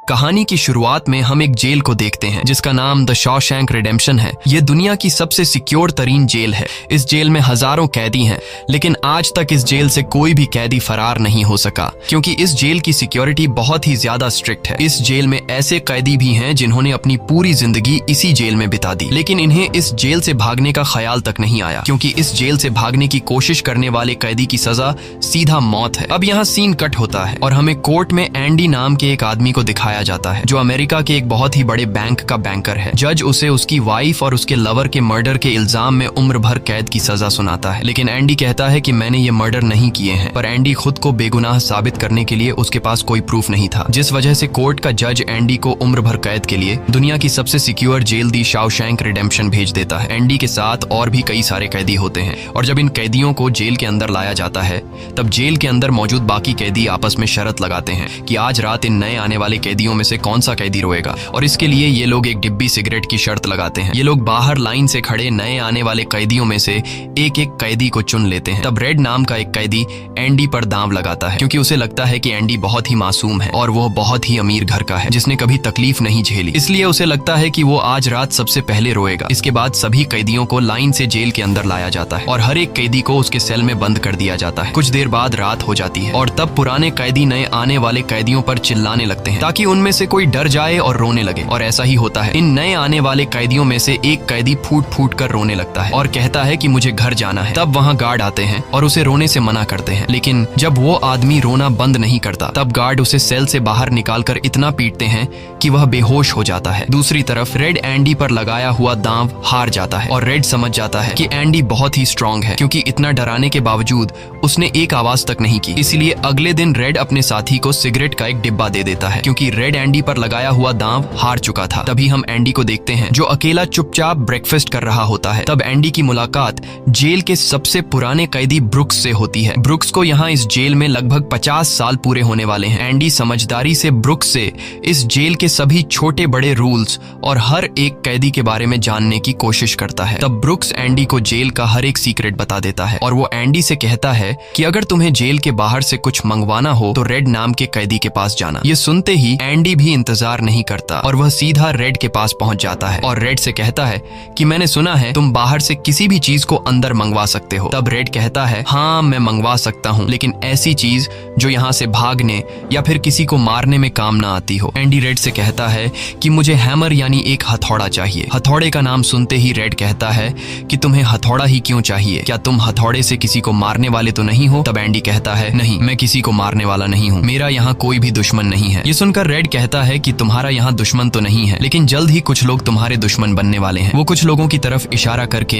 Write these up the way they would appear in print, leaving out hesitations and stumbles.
कहानी की शुरुआत में हम एक जेल को देखते हैं जिसका नाम द शॉशैंक रिडेम्पशन है। ये दुनिया की सबसे सिक्योर तरीन जेल है। इस जेल में हजारों कैदी हैं, लेकिन आज तक इस जेल से कोई भी कैदी फरार नहीं हो सका क्योंकि इस जेल की सिक्योरिटी बहुत ही ज्यादा स्ट्रिक्ट है। इस जेल में ऐसे कैदी भी हैं जिन्होंने अपनी पूरी जिंदगी इसी जेल में बिता दी, लेकिन इन्हें इस जेल से भागने का ख्याल तक नहीं आया क्योंकि इस जेल से भागने की कोशिश करने वाले कैदी की सजा सीधा मौत है। अब यहाँ सीन कट होता है और हमें कोर्ट में एंडी नाम के एक आदमी को दिखाया जाता है जो अमेरिका के एक बहुत ही बड़े बैंक का बैंकर है। जज उसे उसकी वाइफ और उसके लवर के मर्डर के इल्जाम में उम्र भर कैद की सजा सुनाता है, लेकिन एंडी कहता है कि मैंने ये मर्डर नहीं किए हैं। पर एंडी खुद को बेगुनाह साबित करने के लिए उसके पास कोई प्रूफ नहीं था, जिस वजह से कोर्ट का जज एंडी को उम्र भर कैद के लिए दुनिया की सबसे सिक्योर जेल दी शॉशैंक रिडेम्पशन भेज देता है। एंडी के साथ और भी कई सारे कैदी होते हैं और जब इन कैदियों को जेल के अंदर लाया जाता है तब जेल के अंदर मौजूद बाकी कैदी आपस में शर्त लगाते हैं कि आज रात इन नए आने वाले कैदियों में से कौन सा कैदी रोएगा, और इसके लिए ये लोग एक डिब्बी सिगरेट की शर्त लगाते हैं। ये लोग बाहर लाइन से खड़े नए आने वाले कैदियों में से एक एक कैदी को चुन लेते हैं। तब रेड नाम का एक कैदी एंडी पर दांव लगाता है क्योंकि उसे लगता है कि एंडी बहुत ही मासूम है और वो बहुत ही अमीर घर का है जिसने कभी तकलीफ नहीं झेली, इसलिए उसे लगता है कि वो आज रात सबसे पहले रोएगा। इसके बाद सभी कैदियों को लाइन से जेल के अंदर लाया जाता है और हर एक कैदी को उसके सेल में बंद कर दिया जाता है। कुछ देर बाद रात हो जाती है और तब पुराने कैदी नए आने वाले कैदियों पर चिल्लाने लगते हैं ताकि उनमें से कोई डर जाए और रोने लगे, और ऐसा ही होता है। इन नए आने वाले कैदियों में से एक कैदी फूट फूट कर रोने लगता है और कहता है कि मुझे घर जाना है। तब वहाँ गार्ड आते हैं और उसे रोने से मना करते हैं, लेकिन जब वो आदमी रोना बंद नहीं करता तब गार्ड उसे सेल से बाहर निकालकर इतना पीटते हैं कि वह बेहोश हो जाता है। दूसरी तरफ रेड एंडी पर लगाया हुआ दांव हार जाता है और रेड समझ जाता है कि एंडी बहुत ही स्ट्रांग है क्योंकि इतना डराने के बावजूद उसने एक आवाज तक नहीं की। इसलिए अगले दिन रेड अपने साथी को सिगरेट का एक डिब्बा दे देता है क्योंकि रेड एंडी पर लगाया हुआ दांव हार चुका था। तभी हम एंडी को देखते हैं जो अकेला चुपचाप ब्रेकफास्ट कर रहा होता है। तब एंडी की मुलाकात जेल के सबसे पुराने कैदी ब्रुक्स से होती है। ब्रुक्स को यहाँ इस जेल में लगभग 50 साल पूरे होने वाले हैं। एंडी समझदारी से ब्रुक्स से इस जेल के सभी छोटे बड़े रूल्स और हर एक कैदी के बारे में जानने की कोशिश करता है। तब ब्रुक्स एंडी को जेल का हर एक सीक्रेट बता देता है और वो एंडी से कहता है कि अगर तुम्हें जेल के बाहर से कुछ मंगवाना हो तो रेड नाम के कैदी के पास जाना। ये सुनते ही एंडी भी इंतजार नहीं करता और वह सीधा रेड के पास पहुंच जाता है और रेड से कहता है कि मैंने सुना है तुम बाहर से किसी भी चीज को अंदर मंगवा सकते हो। तब रेड कहता है हाँ मैं मंगवा सकता हूँ, लेकिन ऐसी चीज जो यहाँ से भागने या फिर किसी को मारने में काम ना आती हो। एंडी रेड से कहता है कि मुझे हैमर यानी एक हथौड़ा चाहिए। हथौड़े का नाम सुनते ही रेड कहता है कि तुम्हें हथौड़ा ही क्यों चाहिए, क्या तुम हथौड़े से किसी को मारने वाले तो नहीं हो? तब एंडी कहता है नहीं, मैं किसी को मारने वाला नहीं हूँ, मेरा यहाँ कोई भी दुश्मन नहीं है। ये सुनकर रेड कहता है कि तुम्हारा यहाँ दुश्मन तो नहीं है, लेकिन जल्द ही कुछ लोग तुम्हारे दुश्मन बनने वाले हैं। वो कुछ लोगों की तरफ इशारा करके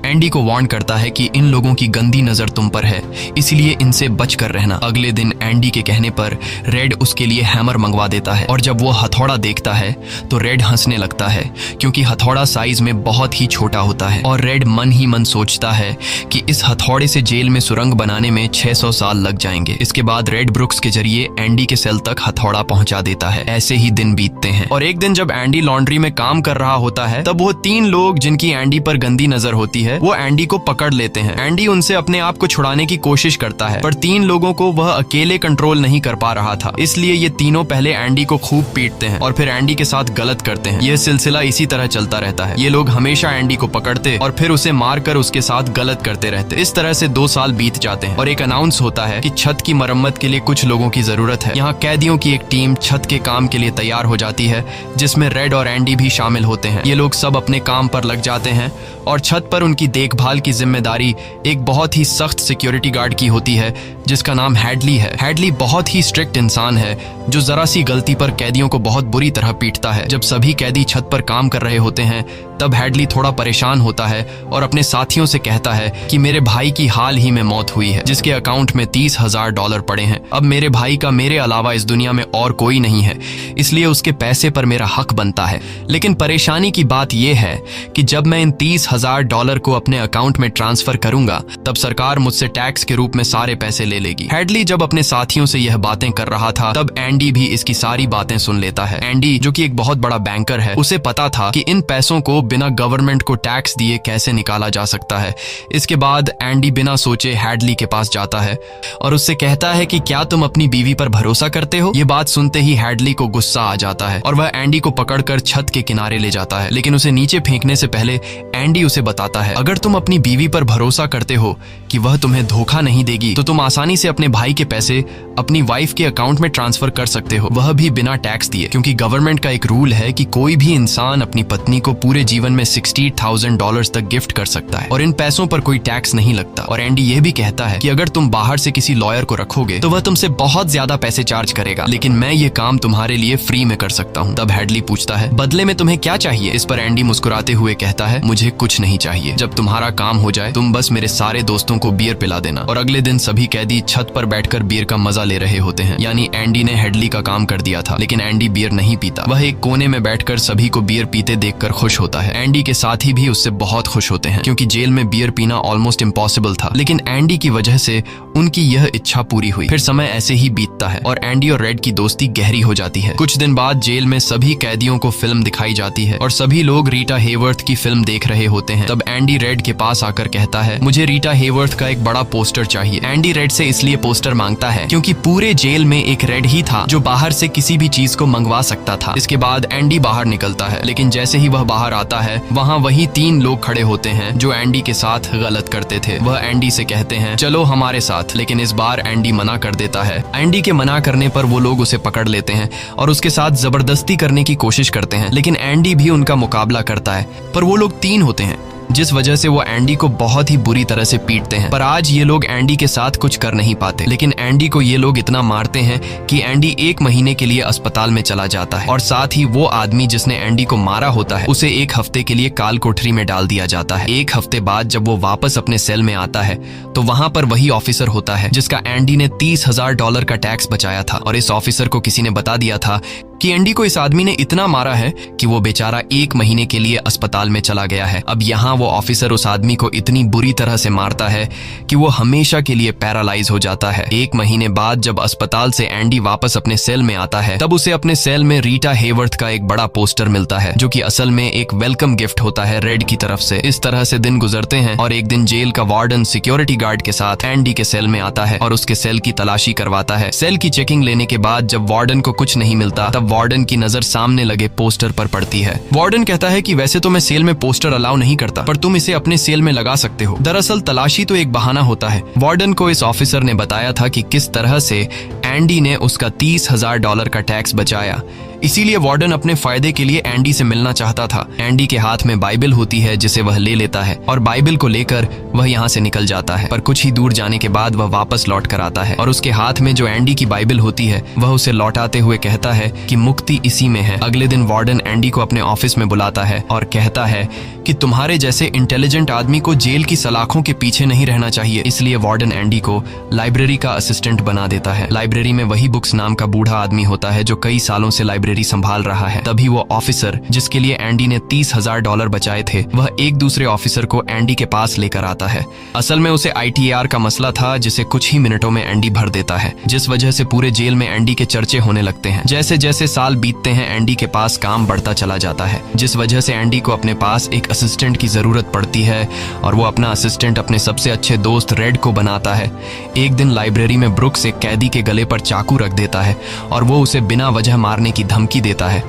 एंडी को वार्न करता है कि इन लोगों की गंदी नजर तुम पर है, इसलिए इनसे बच कर रहना। अगले दिन एंडी के कहने पर रेड उसके लिए हैमर मंगवा देता है और जब वो हथौड़ा देखता है तो रेड हंसने लगता है क्योंकि हथौड़ा साइज में बहुत ही छोटा होता है और रेड मन ही मन सोचता है कि इस हथौड़े से जेल में सुरंग बनाने में 600 साल लग जाएंगे। इसके बाद रेड ब्रुक्स के जरिए एंडी के सेल तक हथौड़ा पहुंचा देता है। ऐसे ही दिन बीतते हैं और एक दिन जब एंडी लॉन्ड्री में काम कर रहा होता है तब वो 3 लोग जिनकी एंडी पर गंदी नजर होती है वो एंडी को पकड़ लेते हैं। एंडी उनसे अपने आप को छुड़ाने की कोशिश करता है पर 3 लोगों को वह अकेले कंट्रोल नहीं कर पा रहा था, इसलिए ये तीनों पहले एंडी को खूब पीटते हैं और फिर एंडी के साथ गलत करते हैं। यह सिलसिला इसी तरह चलता रहता है। ये लोग हमेशा एंडी को पकड़ते और फिर उसे मारकर उसके साथ गलत करते रहते। इस तरह से 2 साल बीत जाते हैं और एक अनाउंस होता है कि छत की मरम्मत के लिए कुछ लोगों की जरूरत है। यहाँ कैदियों की एक टीम छत के काम के लिए तैयार हो जाती है जिसमें रेड और एंडी भी शामिल होते हैं। ये लोग सब अपने काम पर लग जाते हैं और छत पर उनकी देखभाल की जिम्मेदारी एक बहुत ही सख्त सिक्योरिटी गार्ड की होती है जिसका नाम हैडली है। हैडली बहुत ही स्ट्रिक्ट इंसान है जो जरा सी गलती पर कैदियों को बहुत बुरी तरह पीटता है। जब सभी कैदी छत पर काम कर रहे होते हैं तब हैडली थोड़ा परेशान होता है और अपने साथियों से कहता है कि मेरे भाई की हाल ही में मौत हुई है जिसके अकाउंट में $30,000 पड़े हैं। अब मेरे भाई का मेरे अलावा इस दुनिया में और कोई नहीं है, इसलिए उसके पैसे पर मेरा हक बनता है। लेकिन परेशानी की बात यह है कि जब मैं इन $30,000 को अपने अकाउंट में ट्रांसफर करूंगा तब सरकार मुझसे टैक्स के रूप में सारे पैसे ले लेगी। हैडली जब अपने साथियों से यह बातें कर रहा था तब एंडी भी इसकी सारी बातें सुन लेता है। एंडी जो कि एक बहुत बड़ा बैंकर है, उसे पता था कि इन पैसों को बिना गवर्नमेंट को टैक्स दिए कैसे निकाला जा सकता है। इसके बाद एंडी बिना सोचे हैडली के पास जाता है और उससे कहता है कि क्या तुम अपनी बीवी पर भरोसा करते हो? ये बात सुनते ही हैडली हैडली को गुस्सा आ जाता है और वह एंडी को पकड़कर छत के किनारे ले जाता है, लेकिन उसे नीचे फेंकने से पहले एंडी उसे बताता है, अगर तुम अपनी बीवी पर भरोसा करते हो कि वह तुम्हें धोखा नहीं देगी तो तुम आसानी से अपने भाई के पैसे अपनी वाइफ के अकाउंट में ट्रांसफर कर सकते हो, वह भी बिना टैक्स दिए, क्योंकि गवर्नमेंट का एक रूल है कि कोई भी इंसान अपनी पत्नी को पूरे जीवन में $60,000 तक गिफ्ट कर सकता है और इन पैसों पर कोई टैक्स नहीं लगता। और एंडी यह भी कहता है कि अगर तुम बाहर से किसी लॉयर को रखोगे तो वह तुमसे बहुत ज्यादा पैसे चार्ज करेगा, लेकिन मैं ये काम तुम्हारे लिए फ्री में कर सकता हूँ। तब हैडली पूछता है, बदले में तुम्हें क्या चाहिए? इस पर एंडी मुस्कुराते हुए कहता है, मुझे कुछ नहीं चाहिए, जब तुम्हारा काम हो जाए तुम बस मेरे सारे दोस्तों को बियर पिला देना। और अगले दिन सभी कैदी छत पर बैठकर बियर का मजा ले रहे होते हैं, यानी एंडी ने हैडली का काम कर दिया था। लेकिन एंडी बियर नहीं पीता, वह एक कोने में बैठकर सभी को बियर पीते देखकर खुश होता है। एंडी के साथी भी उससे बहुत खुश होते हैं, क्योंकि जेल में बियर पीना ऑलमोस्ट इम्पॉसिबल था, लेकिन एंडी की वजह से उनकी यह इच्छा पूरी हुई। फिर समय ऐसे ही बीतता है और एंडी और रेड की दोस्ती गहरी हो जाती है। कुछ दिन बाद जेल में सभी कैदियों को फिल्म दिखाई जाती है और सभी लोग रीटा हेवर्थ की फिल्म देख रहे होते हैं। तब एंडी रेड के पास आकर कहता है, मुझे रीटा हेवर्थ का एक बड़ा पोस्टर चाहिए। एंडी रेड से इसलिए पोस्टर मांगता है क्योंकि पूरे जेल में एक रेड ही था जो बाहर से किसी भी चीज को मंगवा सकता था। इसके बाद एंडी बाहर निकलता है, लेकिन जैसे ही वह बाहर आता है वहाँ वही 3 लोग खड़े होते हैं जो एंडी के साथ गलत करते थे। वह एंडी से कहते हैं, चलो हमारे साथ, लेकिन इस बार एंडी मना कर देता है। एंडी के मना करने पर वो लोग उसे पकड़ लेते हैं और उसके साथ जबरदस्ती करने की कोशिश करते हैं, लेकिन एंडी भी उनका मुकाबला करता है। पर वो लोग 3 होते हैं, जिस वजह से वो एंडी को बहुत ही बुरी तरह से पीटते हैं। पर आज ये लोग एंडी के साथ कुछ कर नहीं पाते, लेकिन एंडी को ये लोग इतना मारते हैं कि एंडी 1 महीने के लिए अस्पताल में चला जाता है और साथ ही वो आदमी जिसने एंडी को मारा होता है उसे 1 हफ्ते के लिए काल कोठरी में डाल दिया जाता है। 1 हफ्ते बाद जब वो वापस अपने सेल में आता है तो वहां पर वही ऑफिसर होता है जिसका एंडी ने $30,000 का टैक्स बचाया था, और इस ऑफिसर को किसी ने बता दिया था कि एंडी को इस आदमी ने इतना मारा है कि वो बेचारा 1 महीने के लिए अस्पताल में चला गया है। अब यहाँ वो ऑफिसर उस आदमी को इतनी बुरी तरह से मारता है कि वो हमेशा के लिए पैरालाइज हो जाता है। 1 महीने बाद जब अस्पताल से एंडी वापस अपने सेल में आता है तब उसे अपने सेल में रीटा हेवर्थ का एक बड़ा पोस्टर मिलता है, जो कि असल में एक वेलकम गिफ्ट होता है रेड की तरफ से। इस तरह से दिन गुजरते हैं और एक दिन जेल का वार्डन सिक्योरिटी गार्ड के साथ एंडी के सेल में आता है और उसके सेल की तलाशी करवाता है। सेल की चेकिंग लेने के बाद जब वार्डन को कुछ नहीं मिलता तब वार्डन की नजर सामने लगे पोस्टर पर पड़ती है। वार्डन कहता है कि वैसे तो मैं सेल में पोस्टर अलाउ नहीं करता, पर तुम इसे अपने सेल में लगा सकते हो। दरअसल तलाशी तो एक बहाना होता है। वार्डन को इस ऑफिसर ने बताया था कि किस तरह से एंडी ने उसका $30,000 का टैक्स बचाया, इसीलिए वार्डन अपने फायदे के लिए एंडी से मिलना चाहता था। एंडी के हाथ में बाइबल होती है जिसे वह ले लेता है और बाइबल को लेकर वह यहाँ से निकल जाता है। पर कुछ ही दूर जाने के बाद वह वापस लौट कर आता है और उसके हाथ में जो एंडी की बाइबल होती है वह उसे लौटाते हुए कहता है कि मुक्ति इसी में है। अगले दिन वार्डन एंडी को अपने ऑफिस में बुलाता है और कहता है कि तुम्हारे जैसे इंटेलिजेंट आदमी को जेल की सलाखों के पीछे नहीं रहना चाहिए। इसलिए वार्डन एंडी को लाइब्रेरी का असिस्टेंट बना देता है। लाइब्रेरी में वही बुक्स नाम का बूढ़ा आदमी होता है जो कई सालों से लाइब्रेरी संभाल रहा है। तभी वो ऑफिसर जिसके लिए एंडी ने $30,000 बचाए थे वह एक दूसरे ऑफिसर को एंडी के पास लेकर आता है। असल में उसे ITAR का मसला था जिसे कुछ ही मिनटों में एंडी भर देता है, जिस वजह से पूरे जेल में एंडी के चर्चे होने लगते हैं। जैसे जैसे साल बीतते हैं एंडी के पास काम बढ़ता चला जाता है, जिस वजह से एंडी को अपने पास एक असिस्टेंट की जरूरत पड़ती है और वो अपना असिस्टेंट अपने सबसे अच्छे दोस्त रेड को बनाता है। एक दिन लाइब्रेरी में ब्रुक्स एक कैदी के गले पर चाकू रख देता है और वो उसे बिना वजह मारने की धमकी देता है।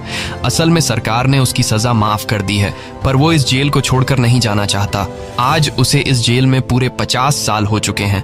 असल में सरकार ने उसकी सजा माफ कर दी है, पर वो इस जेल को छोड़कर नहीं जाना चाहता। आज उसे इस जेल में पूरे 50 साल हो चुके हैं।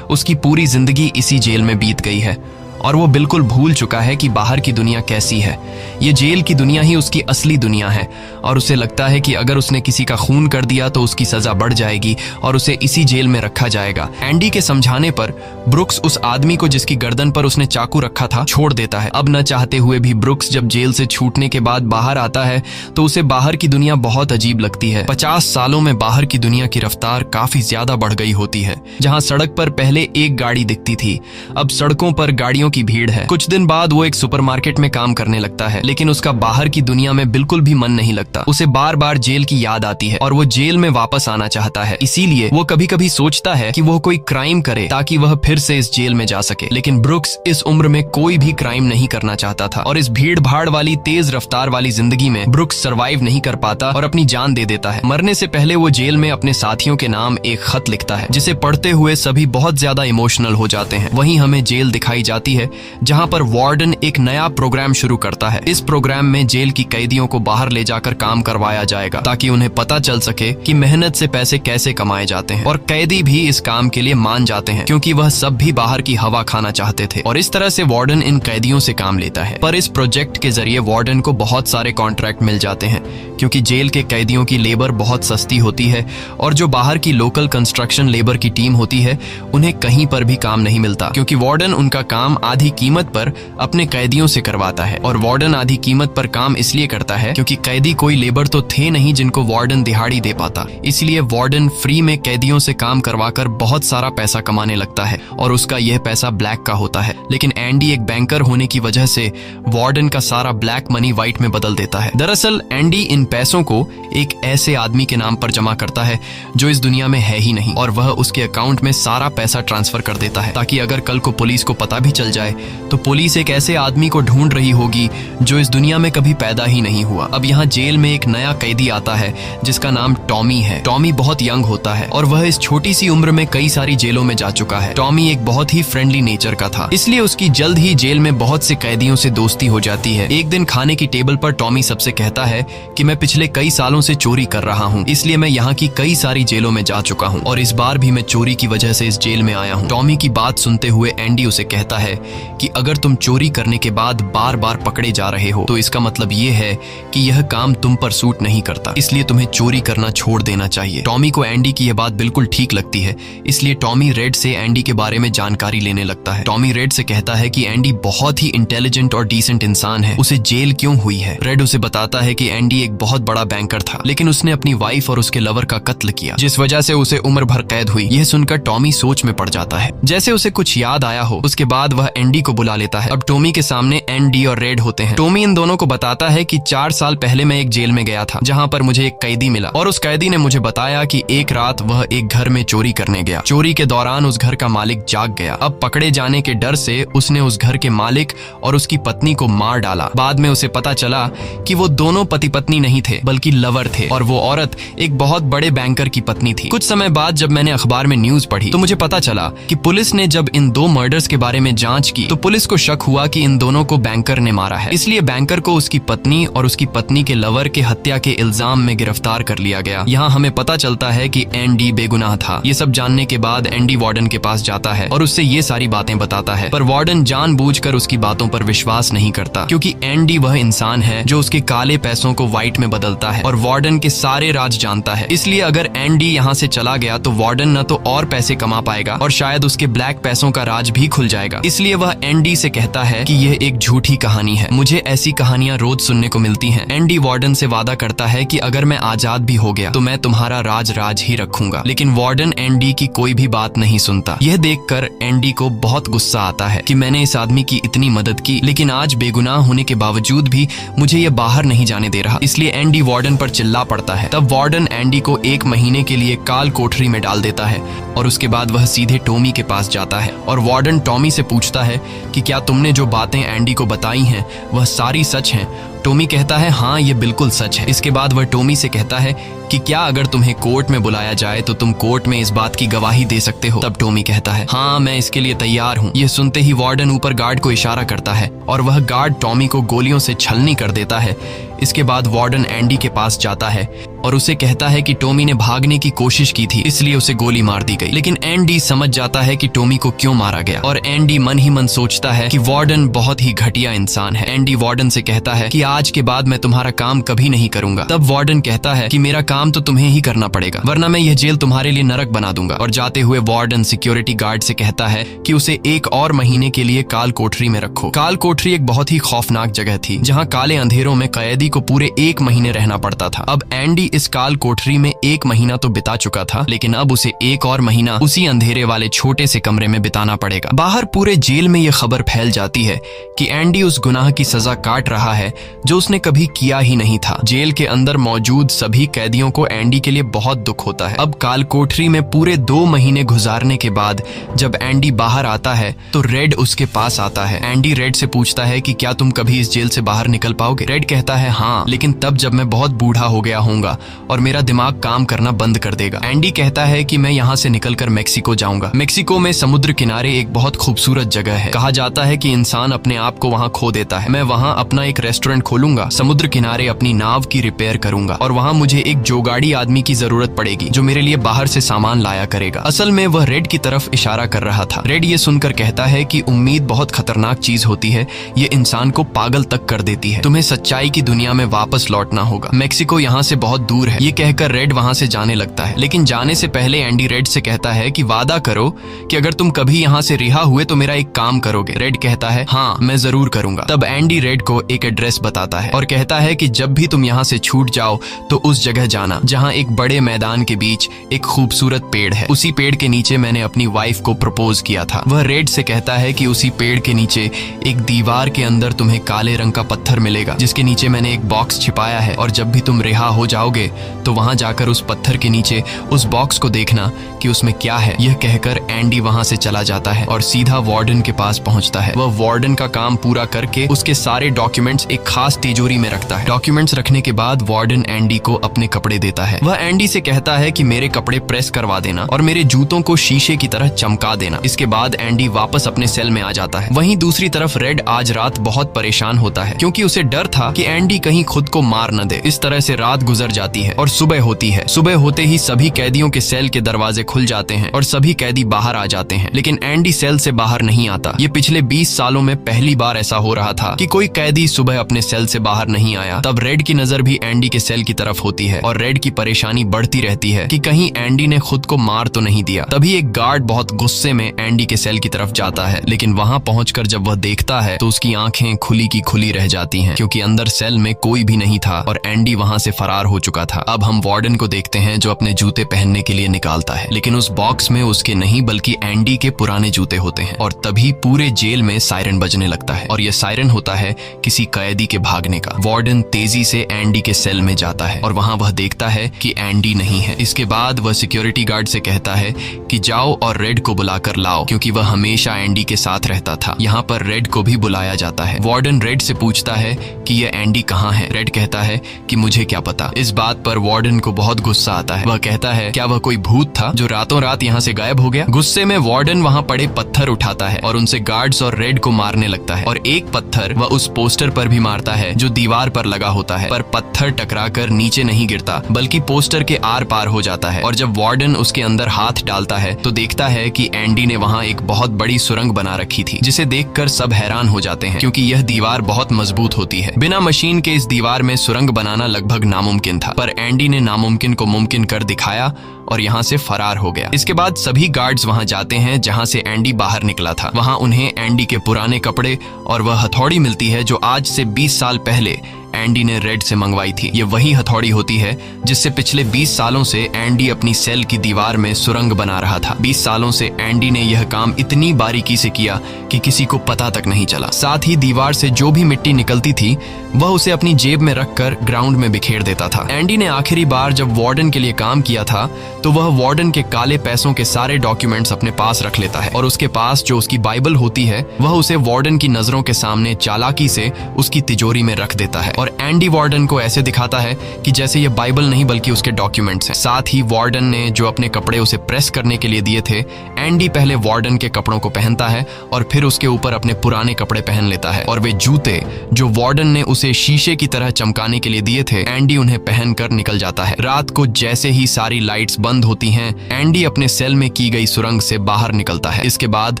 उसकी पूरी जिंदगी इसी जेल में बीत गई है और वो बिल्कुल भूल चुका है कि बाहर की दुनिया कैसी है। ये जेल की दुनिया ही उसकी असली दुनिया है और उसे लगता है कि अगर उसने किसी का खून कर दिया तो उसकी सजा बढ़ जाएगी और उसे इसी जेल में रखा जाएगा। एंडी के समझाने पर ब्रुक्स उस आदमी को जिसकी गर्दन पर उसने चाकू रखा था छोड़ देता है। अब न चाहते हुए भी ब्रुक्स जब जेल से छूटने के बाद बाहर आता है तो उसे बाहर की दुनिया बहुत अजीब लगती है। 50 सालों में बाहर की दुनिया की रफ्तार काफी ज्यादा बढ़ गई होती है। जहाँ सड़क पर पहले एक गाड़ी दिखती थी, अब सड़कों पर गाड़ियों की भीड़ है। कुछ दिन बाद वो एक सुपरमार्केट में काम करने लगता है, लेकिन उसका बाहर की दुनिया में बिल्कुल भी मन नहीं लगता। उसे बार बार जेल की याद आती है और वो जेल में वापस आना चाहता है। इसीलिए वो कभी कभी सोचता है कि वो कोई क्राइम करे ताकि वह फिर से इस जेल में जा सके। लेकिन ब्रुक्स इस उम्र में कोई भी क्राइम नहीं करना चाहता था और इस भीड़ भाड़ वाली तेज रफ्तार वाली जिंदगी में ब्रुक्स सर्वाइव नहीं कर पाता और अपनी जान दे देता है। मरने से पहले वो जेल में अपने साथियों के नाम एक खत लिखता है, जिसे पढ़ते हुए सभी बहुत ज्यादा इमोशनल हो जाते हैं। वहीं हमें जेल दिखाई जाती है है जहां पर वार्डन एक नया प्रोग्राम शुरू करता है। इस प्रोग्राम में जेल की कैदियों को बाहर ले जाकर काम करवाया जाएगा ताकि उन्हें पता चल सके कि मेहनत से पैसे कैसे कमाए जाते हैं, और कैदी भी इस काम के लिए मान जाते हैं क्योंकि वह सब भी बाहर की हवा खाना चाहते थे। और इस तरह से वार्डन इन कैदियों से काम लेता है। पर इस प्रोजेक्ट के जरिए वार्डन को बहुत सारे कॉन्ट्रैक्ट मिल जाते हैं क्योंकि जेल के कैदियों की लेबर बहुत सस्ती होती है और जो बाहर की लोकल कंस्ट्रक्शन लेबर की टीम होती है उन्हें कहीं पर भी काम नहीं मिलता क्योंकि वार्डन उनका काम आधी कीमत पर अपने कैदियों से करवाता है। और वार्डन आधी कीमत पर काम इसलिए करता है क्योंकि कैदी कोई लेबर तो थे नहीं जिनको वार्डन दिहाड़ी दे पाता, इसलिए वार्डन फ्री में कैदियों से काम करवाकर बहुत सारा पैसा कमाने लगता है और उसका यह पैसा ब्लैक का होता है। लेकिन एंडी एक बैंकर होने की वजह से वार्डन का सारा ब्लैक मनी व्हाइट में बदल देता है। दरअसल एंडी इन पैसों को एक ऐसे आदमी के नाम पर जमा करता है जो इस दुनिया में है ही नहीं, और वह उसके अकाउंट में सारा पैसा ट्रांसफर कर देता है ताकि अगर कल को पुलिस को पता भी चल जाए तो पुलिस एक ऐसे आदमी को ढूंढ रही होगी जो इस दुनिया में कभी पैदा ही नहीं हुआ। अब यहाँ जेल में एक नया कैदी आता है जिसका नाम टॉमी है। टॉमी बहुत यंग होता है और वह इस छोटी सी उम्र में कई सारी जेलों में जा चुका है। टॉमी एक बहुत ही फ्रेंडली नेचर का था, इसलिए उसकी जल्द ही जेल में बहुत से कैदियों से दोस्ती हो जाती है। एक दिन खाने की टेबल पर टॉमी सबसे कहता है कि मैं पिछले कई सालों से चोरी कर रहा हूँ, इसलिए मैं यहाँ की कई सारी जेलों में जा चुका हूँ और इस बार भी मैं चोरी की वजह से इस जेल में आया हूँ। टॉमी की बात सुनते हुए एंडी उसे कहता है कि अगर तुम चोरी करने के बाद बार बार पकड़े जा रहे हो तो इसका मतलब ये है कि यह काम तुम पर सूट नहीं करता, इसलिए तुम्हें चोरी करना छोड़ देना चाहिए। टॉमी को एंडी की यह बात बिल्कुल ठीक लगती है, इसलिए टॉमी रेड से एंडी के बारे में जानकारी लेने लगता है। टॉमी रेड से कहता है कि एंडी बहुत ही इंटेलिजेंट और डिसेंट इंसान है, उसे जेल क्यों हुई है। रेड उसे बताता है कि एंडी एक बहुत बड़ा बैंकर था लेकिन उसने अपनी वाइफ और उसके लवर का कत्ल किया जिस वजह से उसे उम्र भर कैद हुई। यह सुनकर टॉमी सोच में पड़ जाता है, जैसे उसे कुछ याद आया हो। उसके बाद वह एंडी को बुला लेता है। अब टॉमी के सामने एंडी और रेड होते हैं। टॉमी इन दोनों को बताता है कि 4 साल पहले मैं एक जेल में गया था जहाँ पर मुझे एक कैदी मिला और उस कैदी ने मुझे बताया कि एक रात वह एक घर में चोरी करने गया। चोरी के दौरान उस घर का मालिक जाग गया। अब पकड़े जाने के डर से उसने उस घर के मालिक और उसकी पत्नी को मार डाला। बाद में उसे पता चला कि वो दोनों पति पत्नी नहीं थे बल्कि लवर थे और वो औरत एक बहुत बड़े बैंकर की पत्नी थी। कुछ समय बाद जब मैंने अखबार में न्यूज पढ़ी तो मुझे पता चला कि पुलिस ने जब इन 2 मर्डर्स के बारे में जांच की तो पुलिस को शक हुआ कि इन दोनों को बैंकर ने मारा है, इसलिए बैंकर को उसकी पत्नी और उसकी पत्नी के लवर के हत्या के इल्जाम में गिरफ्तार कर लिया गया। यहाँ हमें पता चलता है कि एंडी बेगुनाह था। ये सब जानने के बाद एंडी वार्डन के पास जाता है और उससे ये सारी बातें बताता है, पर वार्डन जानबूझकर उसकी बातों पर विश्वास नहीं करता क्योंकि एंडी वह इंसान है जो उसके काले पैसों को व्हाइट में बदलता है और वार्डन के सारे राज जानता है। इसलिए अगर एंडी यहाँ से चला गया तो वार्डन न तो और पैसे कमा पाएगा और शायद उसके ब्लैक पैसों का राज भी खुल जाएगा। इसलिए वह एंडी से कहता है कि यह एक झूठी कहानी है, मुझे ऐसी कहानियां रोज सुनने को मिलती हैं। एंडी वार्डन से वादा करता है कि अगर मैं आजाद भी हो गया तो मैं तुम्हारा राज ही रखूंगा, लेकिन वार्डन एंडी की कोई भी बात नहीं सुनता। यह देखकर एंडी को बहुत गुस्सा आता है कि मैंने इस आदमी की इतनी मदद की लेकिन आज बेगुनाह होने के बावजूद भी मुझे यह बाहर नहीं जाने दे रहा, इसलिए एंडी वार्डन पर चिल्ला पड़ता है। तब वार्डन एंडी को 1 महीने के लिए काल कोठरी में डाल देता है और उसके बाद वह सीधे टॉमी के पास जाता है और वार्डन टॉमी से पूछता है कि क्या तुमने जो बातें एंडी को बताई हैं वह सारी सच हैं। टॉमी कहता है हाँ ये बिल्कुल सच है। इसके बाद वह टॉमी से कहता है कि क्या अगर तुम्हें कोर्ट में बुलाया जाए तो तुम कोर्ट में इस बात की गवाही दे सकते हो। तब टॉमी कहता है हाँ मैं इसके लिए तैयार हूँ। यह सुनते ही वार्डन ऊपर गार्ड को इशारा करता है और वह गार्ड टॉमी को गोलियों से छलनी कर देता है। इसके बाद वार्डन एंडी के पास जाता है और उसे कहता है कि टॉमी ने भागने की कोशिश की थी इसलिए उसे गोली मार दी गई, लेकिन एंडी समझ जाता है कि टॉमी को क्यों मारा गया और एंडी मन ही मन सोचता है कि वार्डन बहुत ही घटिया इंसान है। एंडी वार्डन से कहता है कि आज के बाद मैं तुम्हारा काम कभी नहीं करूंगा। तब वार्डन कहता है कि मेरा काम तो तुम्हें ही करना पड़ेगा वरना मैं यह जेल तुम्हारे लिए नरक बना दूंगा। और जाते हुए वार्डन सिक्योरिटी गार्ड से कहता है कि उसे 1 और महीने के लिए काल कोठरी में रखो। काल कोठरी एक बहुत ही खौफनाक जगह थी जहाँ काले अंधेरों में कैदी को पूरे 1 महीने रहना पड़ता था। अब एंडी इस काल कोठरी में 1 महीना तो बिता चुका था लेकिन अब उसे 1 और महीना उसी अंधेरे वाले छोटे से कमरे में बिताना पड़ेगा। बाहर पूरे जेल में यह खबर फैल जाती है कि एंडी उस गुनाह की सजा काट रहा है जो उसने कभी किया ही नहीं था। जेल के अंदर मौजूद सभी कैदियों को एंडी के लिए बहुत दुख होता है। अब काल कोठरी में पूरे 2 महीने गुजारने के बाद जब एंडी बाहर आता है तो रेड उसके पास आता है। एंडी रेड से पूछता है कि क्या तुम कभी इस जेल से बाहर निकल पाओगे। रेड कहता है हाँ, लेकिन तब जब मैं बहुत बूढ़ा हो गया होऊंगा और मेरा दिमाग काम करना बंद कर देगा। एंडी कहता है कि मैं यहाँ से निकलकर मेक्सिको जाऊंगा। मेक्सिको में समुद्र किनारे एक बहुत खूबसूरत जगह है। कहा जाता है कि इंसान अपने आप को वहाँ खो देता है। मैं वहाँ अपना एक रेस्टोरेंट खोलूंगा, समुद्र किनारे अपनी नाव की रिपेयर करूंगा और वहाँ मुझे एक जोगाड़ी आदमी की जरूरत पड़ेगी जो मेरे लिए बाहर से सामान लाया करेगा। असल में वह रेड की तरफ इशारा कर रहा था। रेड ये सुनकर कहता है कि उम्मीद बहुत खतरनाक चीज होती है, ये इंसान को पागल तक कर देती है। तुम्हें सच्चाई की दुनिया में वापस लौटना होगा। मेक्सिको यहाँ से बहुत दूर है। ये कहकर रेड वहाँ से जाने लगता है, लेकिन जाने से पहले एंडी रेड से कहता है कि वादा करो कि अगर तुम कभी यहाँ से रिहा हुए तो मेरा एक काम करोगे। रेड कहता है हाँ मैं जरूर करूंगा। तब एंडी रेड को एक एड्रेस बताता है और कहता है कि जब भी तुम यहाँ से छूट जाओ तो उस जगह जाना जहाँ एक बड़े मैदान के बीच एक खूबसूरत पेड़ है। उसी पेड़ के नीचे मैंने अपनी वाइफ को प्रपोज किया था। वह रेड से कहता है कि उसी पेड़ के नीचे एक दीवार के अंदर तुम्हें काले रंग का पत्थर मिलेगा जिसके नीचे मैंने एक बॉक्स छिपाया है और जब भी तुम रिहा हो जाओगे तो वहां जाकर उस पत्थर के नीचे उस बॉक्स को देखना कि उसमें क्या है। यह कहकर एंडी वहां से चला जाता है और सीधा वार्डन के पास पहुंचता है। वह वार्डन का काम पूरा करके उसके सारे डॉक्यूमेंट्स एक खास तिजोरी में रखता है। डॉक्यूमेंट्स रखने के बाद वार्डन एंडी को अपने कपड़े देता है। वह एंडी से कहता है कि मेरे कपड़े प्रेस करवा देना और मेरे जूतों को शीशे की तरह चमका देना। इसके बाद एंडी वापस अपने सेल में आ जाता है। वहीं दूसरी तरफ रेड आज रात बहुत परेशान होता है क्योंकि उसे डर था कि एंडी कहीं खुद को मार न दे। इस तरह से रात गुजर जाती है और सुबह होती है। सुबह होते ही सभी कैदियों के सेल के दरवाजे खुल जाते हैं और सभी कैदी बाहर आ जाते हैं, लेकिन एंडी सेल से बाहर नहीं आता। ये पिछले 20 सालों में पहली बार ऐसा हो रहा था कि कोई कैदी सुबह अपने सेल से बाहर नहीं आया। तब रेड की नजर भी एंडी के सेल की तरफ होती है और रेड की परेशानी बढ़ती रहती है कि कहीं एंडी ने खुद को मार तो नहीं दिया। तभी एक गार्ड बहुत गुस्से में एंडी के सेल की तरफ जाता है, लेकिन वहां पहुंचकर जब वह देखता है तो उसकी आंखें खुली की खुली रह जाती हैं क्योंकि अंदर सेल में कोई भी नहीं था और एंडी वहां से फरार हो चुका था। अब हम वार्डन को देखते हैं जो अपने जूते पहनने के लिए निकालता है, लेकिन उस बॉक्स में उसके नहीं बल्कि एंडी के पुराने जूते होते हैं और तभी पूरे जेल में सायरन बजने लगता है और यह सायरन होता है किसी कैदी के भागने का। वार्डन तेजी से एंडी के सेल में जाता है और वहां वह देखता है कि एंडी नहीं है। इसके बाद वह सिक्योरिटी गार्ड से कहता है कि जाओ और रेड को बुलाकर लाओ क्योंकि वह हमेशा एंडी के साथ रहता था। यहाँ पर रेड को भी बुलाया जाता है। वार्डन रेड से पूछता है कि यह एंडी कहाँ है। रेड कहता है कि मुझे क्या पता। इस बात पर वार्डन को बहुत गुस्सा आता है। वह कहता है क्या वह कोई भूत था जो रातों रात यहाँ से गायब हो गया। गुस्से में वार्डन वहाँ पड़े पत्थर उठाता है और उनसे गार्ड्स और रेड को मारने लगता है और एक पत्थर वह उस पोस्टर पर भी मारता है जो दीवार पर लगा होता है, पर पत्थर टकराकर नीचे नहीं गिरता बल्कि पोस्टर के आर पार हो जाता है। और जब वार्डन उसके अंदर हाथ डालता है तो देखता है कि एंडी ने वहाँ एक बहुत बड़ी सुरंग बना रखी थी जिसे देखकर सब हैरान हो जाते हैं क्योंकि यह दीवार बहुत मजबूत होती है। बिना मशीन के इस दीवार में सुरंग बनाना लगभग नामुमकिन था, पर एंडी ने नामुमकिन को मुमकिन कर दिखाया और यहाँ से फरार हो गया। इसके बाद सभी गार्ड्स वहाँ जाते हैं जहाँ से एंडी बाहर निकला था। वहाँ उन्हें एंडी के पुराने कपड़े और वह हथौड़ी मिलती है जो आज से 20 साल पहले एंडी ने रेड से मंगवाई थी। ये वही हथौड़ी होती है जिससे पिछले 20 सालों से एंडी अपनी सेल की दीवार में सुरंग बना रहा था। 20 सालों से एंडी ने यह काम इतनी बारीकी से किया कि किसी को पता तक नहीं चला। साथ ही दीवार से जो भी मिट्टी निकलती थी वह उसे अपनी जेब में रखकर ग्राउंड में बिखेर देता था। एंडी ने आखिरी बार जब वार्डन के लिए काम किया था तो वह वार्डन के काले पैसों के सारे डॉक्यूमेंट्स अपने पास रख लेता है और उसके पास जो उसकी बाइबल होती है वह उसे वार्डन की नजरों के सामने चालाकी से उसकी तिजोरी में रख देता है और एंडी वार्डन को ऐसे दिखाता है कि जैसे ये बाइबल नहीं बल्कि उसके डॉक्यूमेंट्स हैं। साथ ही वार्डन ने जो अपने कपड़े उसे प्रेस करने के लिए दिए थे, एंडी पहले वार्डन के कपड़ों को पहनता है और फिर उसके ऊपर अपने पुराने कपड़े पहन लेता है और वे जूते जो वार्डन ने उसे शीशे की तरह चमकाने के लिए दिए थे एंडी उन्हें पहनकर निकल जाता है। रात को जैसे ही सारी लाइट्स बंद होती हैं, एंडी अपने सेल में की गई सुरंग से बाहर निकलता है। इसके बाद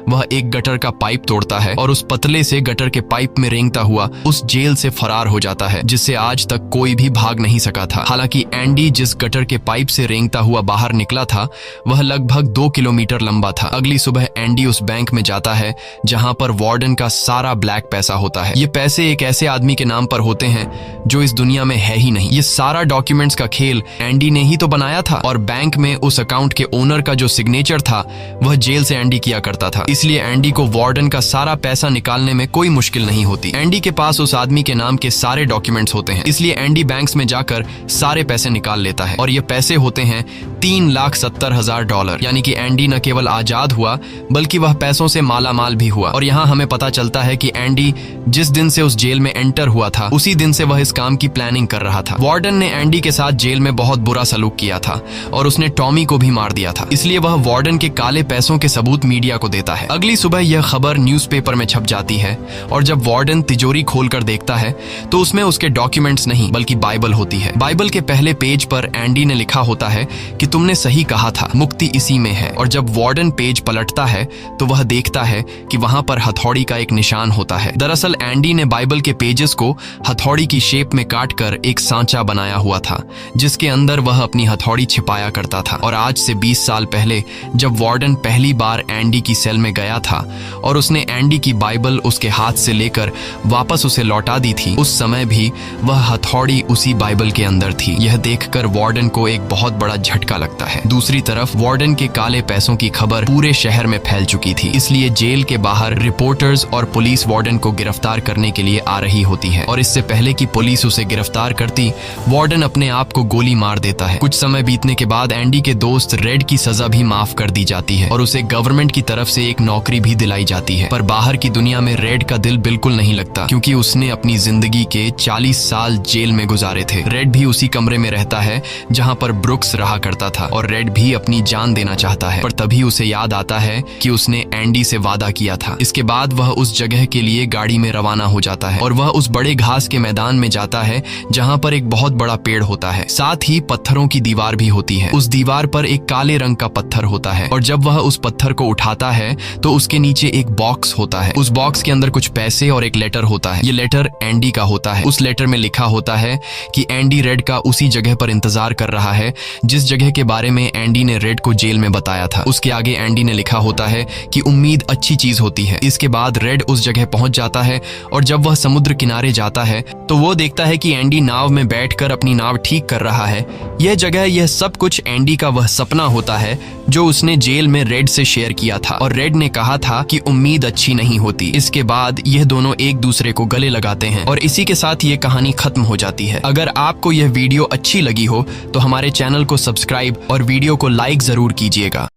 वह एक गटर का पाइप तोड़ता है और उस पतले से गटर के पाइप में रेंगता हुआ उस जेल से फरार हो जाता है जिससे आज तक कोई भी भाग नहीं सका था। हालांकि एंडी जिस गटर के पाइप से रेंगता हुआ बाहर निकला था वह लगभग 2 किलोमीटर लंबा था। अगली सुबह एंडी उस बैंक में जाता है जहां पर वार्डन का सारा ब्लैक पैसा होता है। ये पैसे एक ऐसे आदमी के नाम पर होते हैं जो इस दुनिया में है ही नहीं। ये सारा डॉक्यूमेंट्स का खेल एंडी ने ही तो बनाया था और बैंक में उस अकाउंट के ओनर का जो सिग्नेचर था वह जेल से एंडी किया करता था। इसलिए एंडी को वार्डन का सारा पैसा निकालने में कोई मुश्किल नहीं होती। एंडी के पास उस आदमी के नाम के सारे डॉक्यूमेंट्स होते हैं, इसलिए एंडी बैंक्स में जाकर सारे पैसे निकाल लेता है और ये पैसे होते हैं $3,70,000। यानी कि एंडी न केवल आजाद हुआ बल्कि वह पैसों से माला माल भी हुआ। और यहाँ हमें पता चलता है कि एंडी जिस दिन से उस जेल में एंटर हुआ था उसी दिन से वह इस काम की प्लानिंग कर रहा था। वार्डन ने एंडी के साथ जेल में बहुत बुरा सलूक किया था और उसने टॉमी को भी मार दिया था, इसलिए वह वार्डन के काले पैसों के सबूत मीडिया को देता है। अगली सुबह यह खबर न्यूज़पेपर में छप जाती है और जब वार्डन तिजोरी खोलकर देखता है तो उसमें उसके डॉक्यूमेंट्स नहीं बल्कि बाइबल होती है। बाइबल के पहले पेज पर एंडी ने लिखा होता है कि तुमने सही कहा था, मुक्ति इसी में है। और जब वार्डन पेज पलटता है तो वह देखता है कि वहां पर हथौड़ी का एक निशान होता है। दरअसल एंडी ने बाइबल के पेजेस को हथौड़ी की शेप में काटकर एक सांचा बनाया हुआ था जिसके अंदर वह अपनी हथौड़ी छिपाया करता था। और आज से 20 साल पहले जब वार्डन पहली बार एंडी की सेल में गया था और उसने एंडी की बाइबल उसके हाथ से लेकर वापस उसे लौटा दी थी, उस समय भी वह हथौड़ी उसी बाइबल के अंदर थी। यह देखकर वार्डन को एक बहुत बड़ा झटका लगता है। दूसरी तरफ वार्डन के काले पैसों की खबर पूरे शहर में फैल चुकी थी, इसलिए जेल के बाहर रिपोर्टर्स और पुलिस वार्डन को गिरफ्तार करने के लिए आ रही होती है। और इससे पहले कि पुलिस उसे गिरफ्तार करती, वार्डन अपने आप को गोली मार देता है। कुछ समय बीतने के बाद एंडी के दोस्त रेड की सजा भी माफ कर दी जाती है और उसे गवर्नमेंट की तरफ से एक नौकरी भी दिलाई जाती है। पर बाहर की दुनिया में रेड का दिल बिल्कुल नहीं लगता क्योंकि उसने अपनी जिंदगी के 40 साल जेल में गुजारे थे। रेड भी उसी कमरे में रहता है जहां पर ब्रुक्स रहा करता था और रेड भी अपनी जान देना चाहता है, पर तभी उसे याद आता है कि उसने एंडी से वादा किया था। इसके बाद वह उस जगह के लिए गाड़ी में रवाना हो जाता है और वह उस बड़े घास के मैदान में जाता है जहां पर एक बहुत बड़ा पेड़ होता है, साथ ही पत्थरों की दीवार भी होती है। उस दीवार पर एक काले रंग का पत्थर होता है और जब वह उस पत्थर को उठाता है तो उसके नीचे एक बॉक्स होता है। उस बॉक्स के अंदर कुछ पैसे और एक लेटर होता है। ये लेटर एंडी का होता है। उस लेटर में लिखा होता है कि एंडी रेड का उसी जगह पर इंतजार कर रहा है जिस जगह के बारे में एंडी ने रेड को जेल में बताया था। उसके आगे एंडी ने लिखा होता है कि उम्मीद अच्छी चीज होती है। इसके बाद रेड उस जगह पहुंच जाता है और जब वह समुद्र किनारे जाता है तो वो देखता है कि एंडी नाव में बैठकर अपनी नाव ठीक कर रहा है। यह जगह, यह सब कुछ एंडी का वह सपना होता है जो उसने जेल में रेड से शेयर किया था और रेड ने कहा था कि उम्मीद अच्छी नहीं होती। इसके बाद यह दोनों एक दूसरे को गले लगाते हैं और इसी के साथ ये कहानी खत्म हो जाती है। अगर आपको यह वीडियो अच्छी लगी हो तो हमारे चैनल को सब्सक्राइब और वीडियो को लाइक जरूर कीजिएगा।